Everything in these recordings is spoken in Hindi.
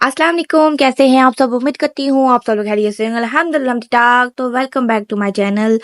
अस्सलाम वालेकुम, कैसे हैं आप सब? उम्मीद करती हूँ आप सब लोग खैरियत से होंगे। अल्हम्दुलिल्लाह हम ठीक-ठाक। तो welcome back to my channel.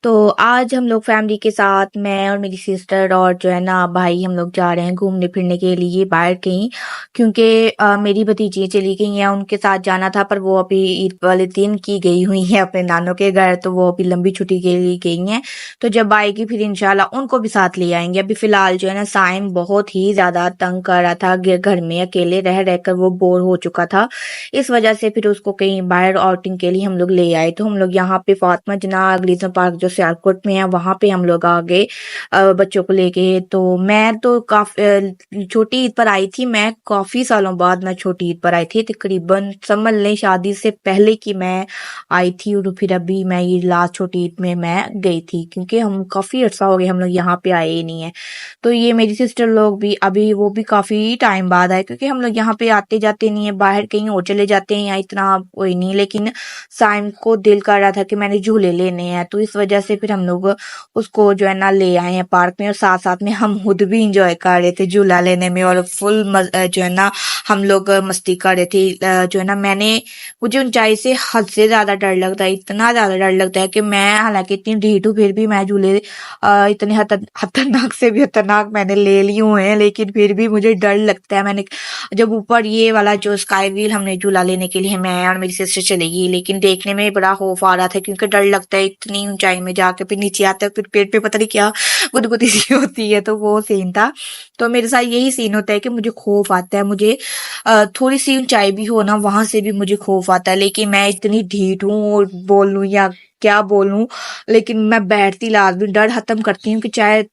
तो आज हम लोग फैमिली के साथ मैं और मेरी सिस्टर और जो है ना भाई हम लोग जा रहे हैं घूमने फिरने के लिए बाहर कहीं, क्योंकि मेरी भतीजी चली गई हैं, उनके साथ जाना था पर वो अभी ईद वाले दिन की गई हुई हैं अपने नानों के घर, तो वो अभी लंबी छुट्टी के लिए गई हैं। तो जब आएगी फिर इंशाल्लाह उनको भी साथ ले आएंगे। अभी फिलहाल जो है ना साइम बहुत ही ज्यादा तंग कर रहा था, घर में अकेले रह रहकर वो बोर हो चुका था। इस वजह से फिर उसको कहीं बाहर आउटिंग के लिए हम लोग ले आए। तो हम लोग यहाँ पे फातिमा जना ग्लीसन पार्क जो सियालकोट में है वहां पे हम लोग आ गए बच्चों को लेके। तो मैं तो काफी छोटी ईद पर आई थी, मैं काफी सालों बाद मैं छोटी ईद पर आई थी, तकरीबन समझ लें शादी से पहले की मैं आई थी। और फिर अभी मैं ये लास्ट छोटी ईद में मैं गई थी, क्योंकि हम काफी अर्सा हो गया हम लोग यहाँ पे आए ही नहीं है। तो ये मेरी सिस्टर लोग भी अभी वो भी काफी टाइम बाद आए, क्योंकि हम लोग यहाँ पे आते जाते नहीं है, बाहर कहीं और चले जाते हैं या इतना कोई नहीं। लेकिन साइम को दिल कर रहा था कि मैंने झूले लेने हैं, तो इस वजह से फिर हम लोग उसको जो है ना ले आए हैं पार्क में। और साथ साथ में हम खुद भी इंजॉय कर रहे थे झूला लेने में, और फुल जो है ना हम लोग मस्ती कर रहे थे। जो है ना मुझे ऊंचाई से हद से ज्यादा डर लगता है, इतना ज्यादा डर लगता है कि मैं हालांकि इतनी ढीठ हूँ फिर भी मैं झूले इतने खतरनाक से भी खतरनाक मैंने ले लिए हुए हैं, लेकिन फिर भी मुझे डर लगता है। मैंने जब ऊपर ये वाला जो स्काई व्हील हमने झूला लेने के लिए मैं और मेरी सिस्टर चली गई, लेकिन देखने में बड़ा खौफ आ रहा था, क्योंकि डर लगता है इतनी ऊंचाई में जाके फिर नीचे आते फिर पेट पे पता नहीं क्या गुदगुदी सी होती है। तो वो सीन था। तो मेरे साथ यही सीन होता है कि मुझे खौफ आता है, मुझे थोड़ी सी ऊंचाई भी हो ना वहां से भी मुझे खौफ आता है। लेकिन मैं इतनी ढीठ हूँ और बोलूं या क्या बोलूं, लेकिन मैं बैठती लाजमी डर खत्म करती हूँ कि चाहे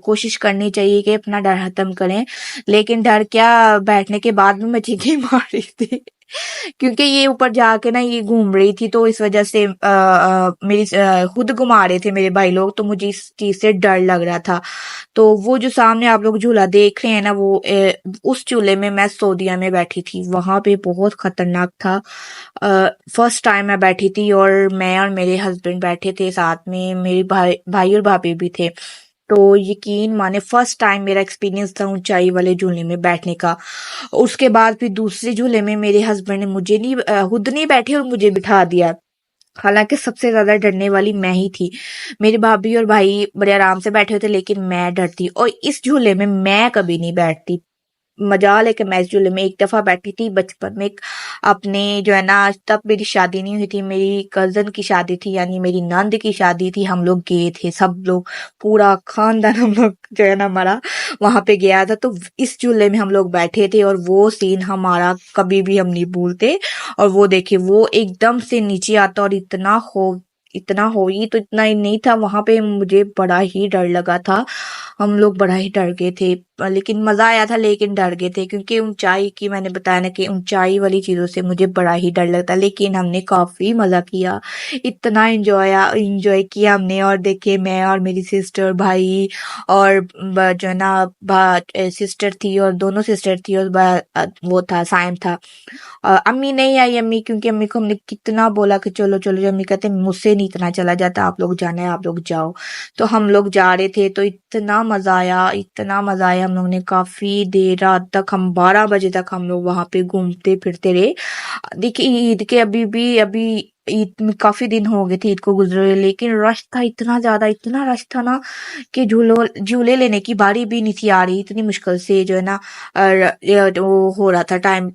कोशिश करनी चाहिए कि अपना डर खत्म करें। लेकिन डर क्या, बैठने के बाद भी मैं चीखें मार रही थी क्योंकि ये ऊपर जाके ना ये घूम रही थी, तो इस वजह से मेरी खुद घुमा रहे थे मेरे भाई लोग, तो मुझे इस चीज से डर लग रहा था। तो वो जो सामने आप लोग झूला देख रहे हैं ना वो उस झूले में मैं सऊदीया में बैठी थी, वहां पे बहुत खतरनाक था। फर्स्ट टाइम मैं बैठी थी और मैं और मेरे हस्बैंड बैठे थे साथ में, मेरे भाई और भाभी भी थे। तो यकीन माने फर्स्ट टाइम मेरा एक्सपीरियंस था ऊंचाई वाले झूले में बैठने का। उसके बाद फिर दूसरे झूले में मेरे हस्बैंड ने मुझे नहीं खुद नहीं बैठे और मुझे बिठा दिया। हालांकि सबसे ज्यादा डरने वाली मैं ही थी। मेरे भाभी और भाई बड़े आराम से बैठे हुए थे, लेकिन मैं डरती, और इस झूले में मैं कभी नहीं बैठती। मजाल है कि मैं इस झूले में एक दफा बैठी थी बचपन में, अपने जो है ना तब मेरी शादी नहीं हुई थी, मेरी कजन की शादी थी, यानी मेरी नंद की शादी थी। हम लोग गए थे सब लोग, पूरा खानदान हम लोग जो है ना हमारा वहां पे गया था। तो इस झूले में हम लोग बैठे थे और वो सीन हमारा कभी भी हम नहीं भूलते। और वो देखिए वो एकदम से नीचे आता और इतना हो ही तो इतना ही नहीं था वहां पे, मुझे बड़ा ही डर लगा था। हम लोग बड़ा ही डर गए थे, लेकिन मजा आया था, लेकिन डर गए थे क्योंकि ऊंचाई की मैंने बताया ना कि ऊंचाई वाली चीजों से मुझे बड़ा ही डर लगता है। लेकिन हमने काफी मजा किया, इतना एंजॉय किया हमने। और देखिए मैं और मेरी सिस्टर भाई और जो है ना सिस्टर थी, और दोनों सिस्टर थी, और वो था साइम था। अम्मी नहीं आई, अम्मी क्योंकि अम्मी को हमने कितना बोला कि चलो चलो, जो अम्मी कहते मुझसे नहीं इतना चला जाता, आप लोग जाना है आप लोग जाओ। तो हम लोग जा रहे थे, तो इतना मजा आया, इतना मजा आया। हम लोग ने काफी देर रात तक, हम 12 बजे तक हम लोग वहां पे घूमते फिरते रहे। देखिए ईद के अभी ईद में काफी दिन हो गए थे ईद को गुजरे हुए, लेकिन रश था इतना ज्यादा, इतना रश था ना कि झूले लेने की बारी भी नहीं थी आ रही, इतनी मुश्किल से जो है ना वो हो रहा था टाइम,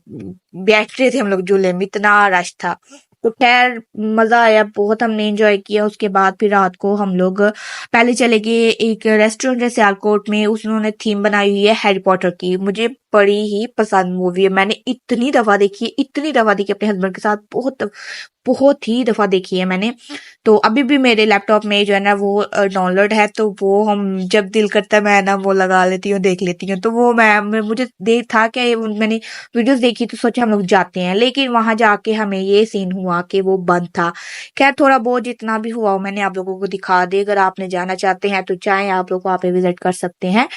बैठ रहे थे हम लोग झूले में, इतना रश था। तो खैर मजा आया बहुत, हमने एंजॉय किया। उसके बाद फिर रात को हम लोग पहले चले गए एक रेस्टोरेंट है सियालकोट में, उसने थीम बनाई हुई है हैरी पॉटर की। मुझे बड़ी ही पसंद मूवी है, मैंने इतनी दफा देखी है, इतनी दफा देखी अपने हस्बैंड के साथ, बहुत ही दफा देखी है मैंने। तो अभी भी मेरे लैपटॉप में जो है ना वो डाउनलोड है, तो वो हम जब दिल करता है मैं ना वो लगा लेती हूँ, देख लेती हूँ। तो वो मुझे देर था कि मैंने वीडियोस देखी तो सोचा हम लोग जाते हैं, लेकिन वहां जाके हमें ये सीन हुआ कि वो बंद था। खैर थोड़ा बहुत जितना भी हुआ मैंने आप लोगों को दिखा दी, अगर आपने जाना चाहते हैं तो चाहे आप लोग वहां पे विजिट कर सकते हैं।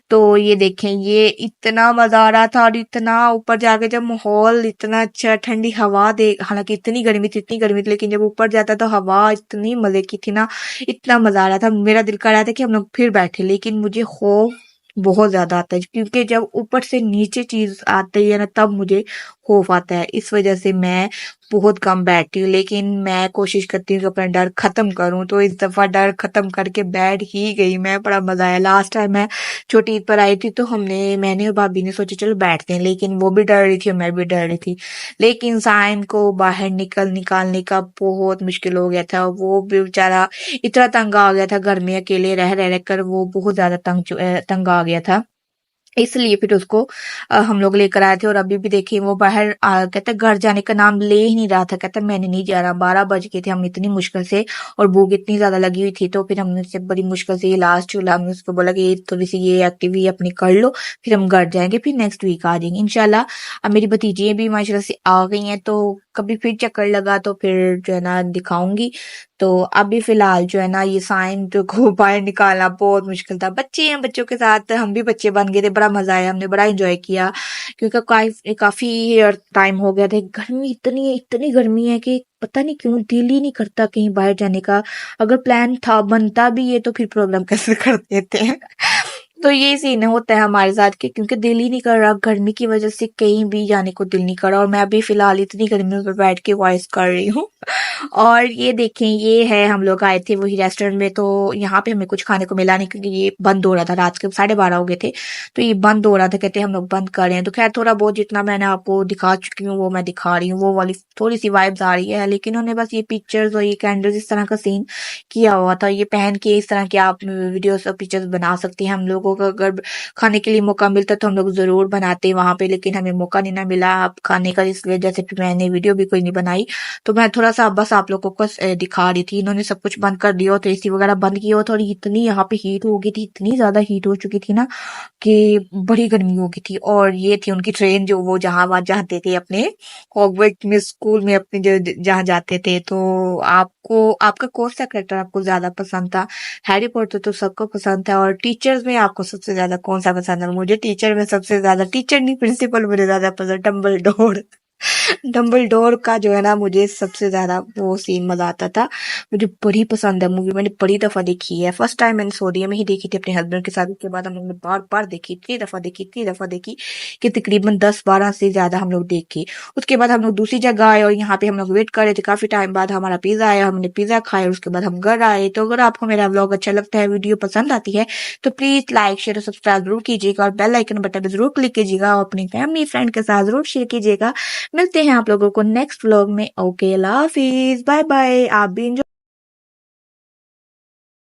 तो ये देखें, ये इतना मजा आ रहा था, और इतना ऊपर जाके जब माहौल इतना अच्छा, ठंडी हवा दे, हालांकि इतनी गर्मी थी, लेकिन जब ऊपर जाता तो हवा इतनी मजे की थी ना, इतना मजा आ रहा था, मेरा दिल कर रहा था कि हम लोग फिर बैठे। लेकिन मुझे खौफ बहुत ज्यादा आता है, क्योंकि जब ऊपर से नीचे चीज आती है ना तब मुझे खौफ आता है, इस वजह से मैं बहुत कम बैठती हूँ। लेकिन मैं कोशिश करती हूँ कि अपना डर खत्म करूँ, तो इस दफ़ा डर खत्म करके बैठ ही गई मैं। बड़ा मज़ा आया। लास्ट टाइम मैं छोटी ईद पर आई थी तो मैंने और भाभी ने सोचा चलो बैठते हैं, लेकिन वो भी डर रही थी और मैं भी डर रही थी। लेकिन साइम को बाहर निकालने का बहुत मुश्किल हो गया था। वो भी बेचारा इतना तंग आ गया था, घर में अकेले रह कर वो बहुत ज़्यादा तंग आ गया था। इसलिए फिर उसको हम लोग लेकर आए थे। और अभी भी देखिए वो बाहर कहता घर जाने का नाम ले ही नहीं रहा था। कहता मैंने नहीं जा रहा। 12 बज गए थे, हम इतनी मुश्किल से, और भूख इतनी ज्यादा लगी हुई थी, तो फिर हमने उससे बड़ी मुश्किल से ये लास्ट चूल्हा हमने उसको बोला कि ये थोड़ी सी ये एक्टिविटी अपनी कर लो, फिर हम घर जाएंगे, फिर नेक्स्ट वीक आ जाएंगे इंशाल्लाह। अब मेरी भतीजियां भी माशाल्लाह से आ गई हैं, तो कभी फिर चक्कर लगा तो फिर जो है ना दिखाऊंगी। तो अभी फिलहाल जो है ना ये साइम जो को बाहर निकालना बहुत मुश्किल था। बच्चे हैं, बच्चों के साथ हम भी बच्चे बन गए थे। बड़ा मजा आया, हमने बड़ा एंजॉय किया, क्योंकि काफी टाइम हो गया था। गर्मी इतनी इतनी गर्मी है कि पता नहीं क्यों दिल ही नहीं करता कहीं बाहर जाने का। अगर प्लान था बनता भी है तो फिर प्रॉब्लम कैसे कर देते हैं। तो ये सीन होता है हमारे साथ के, क्योंकि दिल ही नहीं कर रहा, गर्मी की वजह से कहीं भी जाने को दिल नहीं कर रहा। और मैं अभी फिलहाल इतनी गर्मी में बैठ के वॉइस कर रही हूँ। और ये देखें, ये है, हम लोग आए थे वही रेस्टोरेंट में, तो यहाँ पे हमें कुछ खाने को मिला नहीं, क्योंकि ये बंद हो रहा था। रात के 12:30 हो गए थे, तो ये बंद हो रहा था। कहते हम लोग बंद कर रहे हैं। तो खैर थोड़ा बहुत जितना मैंने आपको दिखा चुकी हूँ वो मैं दिखा रही हूँ, वो वाली थोड़ी सी वाइब्स आ रही है। लेकिन उन्होंने बस ये पिक्चर्स और ये कैंडल्स इस तरह का सीन किया हुआ था। ये पहन के इस तरह के आप वीडियोस और पिक्चर्स बना सकती हैं। हम लोगों को अगर खाने के लिए मौका मिलता तो हम लोग जरूर बनाते वहां पे, लेकिन हमें मौका नहीं ना मिला आप खाने का, इस वजह से फिर मैंने वीडियो भी कोई नहीं बनाई। तो मैं थोड़ा सा बस आप लोगों को दिखा रही थी। इन्होंने सब कुछ बंद कर दिया, तो एसी वगैरह बंद किया, थोड़ी इतनी यहाँ पे हीट हो गई थी, इतनी ज्यादा हीट हो चुकी थी ना कि बड़ी गर्मी हो गई थी। और ये थी उनकी ट्रेन, जो वो जहां वहां जाते थे अपने हॉगवर्ट्स में, स्कूल में अपने जो जहाँ जाते थे। तो आपको आपका कौन सा करेक्टर आपको ज्यादा पसंद था? हैरी पॉटर तो सबको पसंद था। और टीचर्स में आपको सबसे ज्यादा कौन सा पसंद है? मुझे टीचर में सबसे ज्यादा, टीचर नहीं प्रिंसिपल मुझे ज्यादा पसंद, डम्बलडोर। डम्बलडोर का जो है ना मुझे सबसे ज्यादा वो सीन मजा आता था। मुझे बड़ी पसंद है मूवी, मैंने बड़ी दफा देखी है। फर्स्ट टाइम मैंने सऊदीया में ही देखी थी अपने हस्बैंड के साथ, उसके बाद हम लोग ने बार बार देखी, इतनी दफा देखी कि तकरीबन 10-12 से ज्यादा हम लोग देखी। उसके बाद हम लोग दूसरी जगह आए और यहाँ पे हम लोग वेट कर रहे थे। काफी टाइम बाद हमारा पिज्जा आया, हमने पिज्जा खाया और उसके बाद हम घर आए। तो अगर आपको मेरा व्लॉग अच्छा लगता है, वीडियो पसंद आती है, तो प्लीज लाइक शेयर और सब्सक्राइब जरूर कीजिएगा, और बेल आइकन बटन पे जरूर क्लिक कीजिएगा, और अपनी फैमिली फ्रेंड के साथ जरूर शेयर कीजिएगा। मिलते हैं आप लोगों को नेक्स्ट व्लॉग में। ओके, अल्लाह हाफिज, बाय बाय। आप भी enjoy